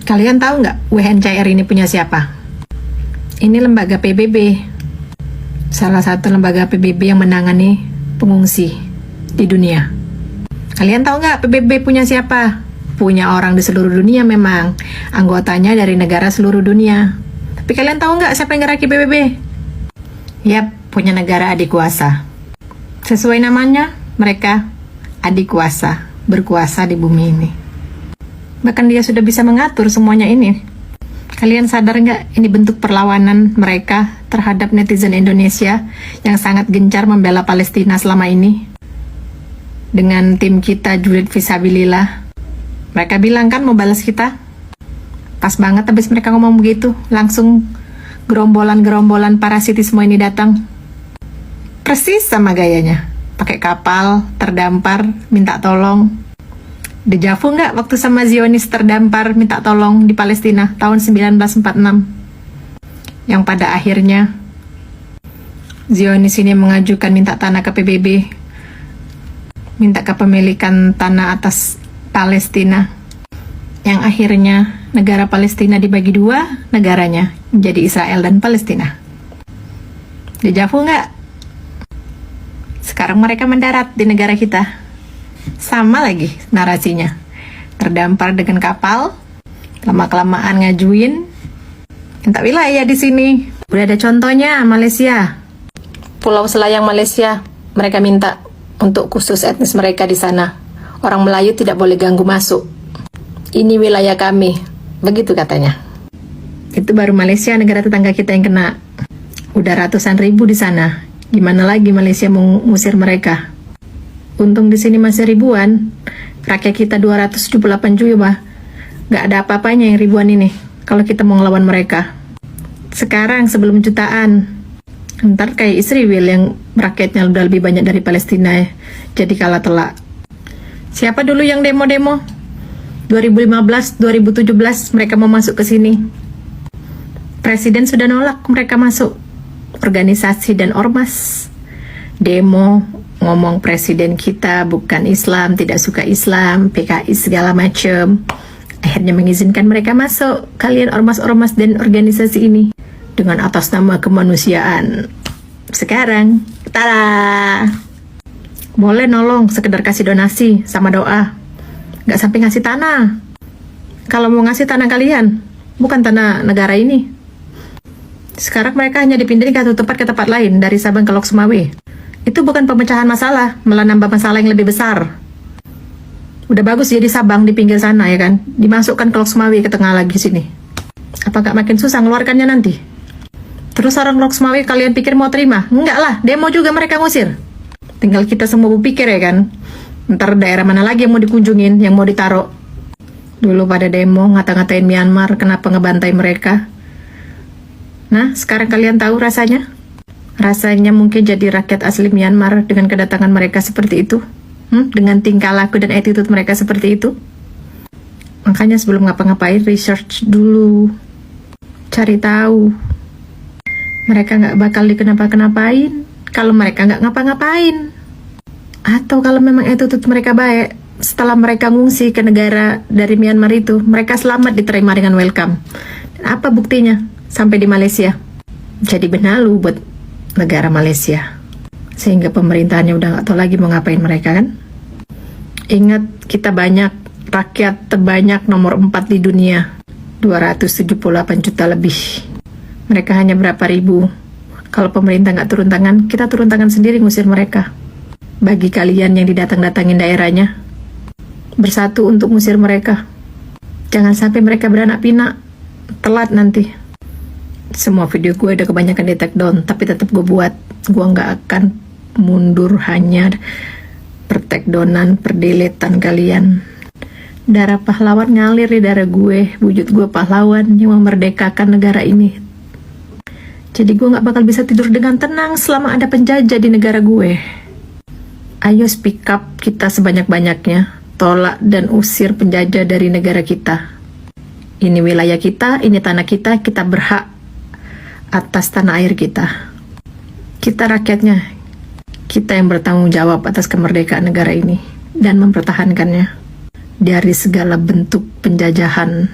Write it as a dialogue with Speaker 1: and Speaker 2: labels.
Speaker 1: Kalian tahu nggak UNHCR ini punya siapa? Ini lembaga PBB. Salah satu lembaga PBB yang menangani pengungsi di dunia. Kalian tahu nggak PBB punya siapa? Punya orang di seluruh dunia memang. Anggotanya dari negara seluruh dunia. Tapi kalian tahu nggak siapa yang ngeraki PBB? Yap, punya negara adik kuasa. Sesuai namanya, mereka adik kuasa, berkuasa di bumi ini. Bahkan dia sudah bisa mengatur semuanya ini. Kalian sadar nggak ini bentuk perlawanan mereka terhadap netizen Indonesia yang sangat gencar membela Palestina selama ini? Dengan tim kita Julid Fisabilillah, mereka bilang kan mau balas kita. Pas banget habis mereka ngomong begitu, langsung gerombolan-gerombolan parasitisme ini datang. Persis sama gayanya, pakai kapal, terdampar, minta tolong. Dejavu nggak waktu sama Zionis terdampar minta tolong di Palestina tahun 1946? Yang pada akhirnya Zionis ini mengajukan minta tanah ke PBB, minta kepemilikan tanah atas Palestina, yang akhirnya negara Palestina dibagi dua negaranya, menjadi Israel dan Palestina. Dejavu nggak? Sekarang mereka mendarat di negara kita. Sama lagi narasinya, terdampar dengan kapal, lama-kelamaan ngajuin minta wilayah di sini. Udah ada contohnya, Malaysia, Pulau Selayang Malaysia, mereka minta untuk khusus etnis mereka di sana. Orang Melayu tidak boleh ganggu masuk. Ini wilayah kami, begitu katanya. Itu baru Malaysia, negara tetangga kita yang kena. Udah ratusan ribu di sana. Gimana lagi Malaysia mau ngusir mereka? Untung di sini masih ribuan. Rakyat kita 278 juta, gak ada apa-apanya yang ribuan ini kalau kita mau ngelawan mereka. Sekarang sebelum jutaan, ntar kayak Israel yang rakyatnya udah lebih banyak dari Palestina ya. Jadi kalah telak. Siapa dulu yang demo-demo? 2015, 2017 mereka mau masuk ke sini. Presiden sudah nolak mereka masuk. Organisasi dan ormas demo, ngomong presiden kita bukan Islam, tidak suka Islam, PKI segala macam. Akhirnya mengizinkan mereka masuk. Kalian ormas-ormas dan organisasi ini dengan atas nama kemanusiaan. Sekarang, tada! Boleh nolong, sekedar kasih donasi sama doa. Gak sampai ngasih tanah. Kalau mau ngasih tanah kalian, bukan tanah negara ini. Sekarang mereka hanya dipindahin ke satu tempat ke tempat lain, dari Sabang ke Lok Sumawe. Itu bukan pemecahan masalah, malah nambah masalah yang lebih besar. Udah bagus jadi Sabang di pinggir sana ya kan, dimasukkan ke Lok Sumawe ke tengah lagi sini. Apa gak makin susah ngeluarkannya nanti? Terus orang Lok Sumawe kalian pikir mau terima? Enggak lah, demo juga mereka ngusir. Tinggal kita semua berpikir ya kan, ntar daerah mana lagi yang mau dikunjungin, yang mau ditaruh. Dulu pada demo ngata-ngatain Myanmar, kenapa ngebantai mereka. Nah, sekarang kalian tahu rasanya? Rasanya mungkin jadi rakyat asli Myanmar dengan kedatangan mereka seperti itu. Dengan tingkah laku dan attitude mereka seperti itu. Makanya sebelum ngapa-ngapain, research dulu. Cari tahu. Mereka nggak bakal dikenapa-kenapain kalau mereka nggak ngapa-ngapain. Atau kalau memang attitude mereka baik, setelah mereka ngungsi ke negara dari Myanmar itu, mereka selamat diterima dengan welcome. Dan apa buktinya? Sampai di Malaysia jadi benalu buat negara Malaysia, sehingga pemerintahannya udah gak tahu lagi mau ngapain mereka kan. Ingat, kita banyak, rakyat terbanyak nomor 4 di dunia, 278 juta lebih. Mereka hanya berapa ribu. Kalau pemerintah gak turun tangan, kita turun tangan sendiri ngusir mereka. Bagi kalian yang didatang-datangin daerahnya, bersatu untuk ngusir mereka. Jangan sampai mereka beranak pinak, telat nanti. Semua video gue udah kebanyakan di take down, tapi tetap gue buat. Gue nggak akan mundur hanya per take downan, per deletan kalian. Darah pahlawan ngalir di darah gue. Wujud gue pahlawan yang memerdekakan negara ini. Jadi gue nggak bakal bisa tidur dengan tenang selama ada penjajah di negara gue. Ayo speak up kita sebanyak-banyaknya. Tolak dan usir penjajah dari negara kita. Ini wilayah kita, ini tanah kita, kita berhak atas tanah air kita. Kita rakyatnya, kita yang bertanggung jawab atas kemerdekaan negara ini dan mempertahankannya dari segala bentuk penjajahan.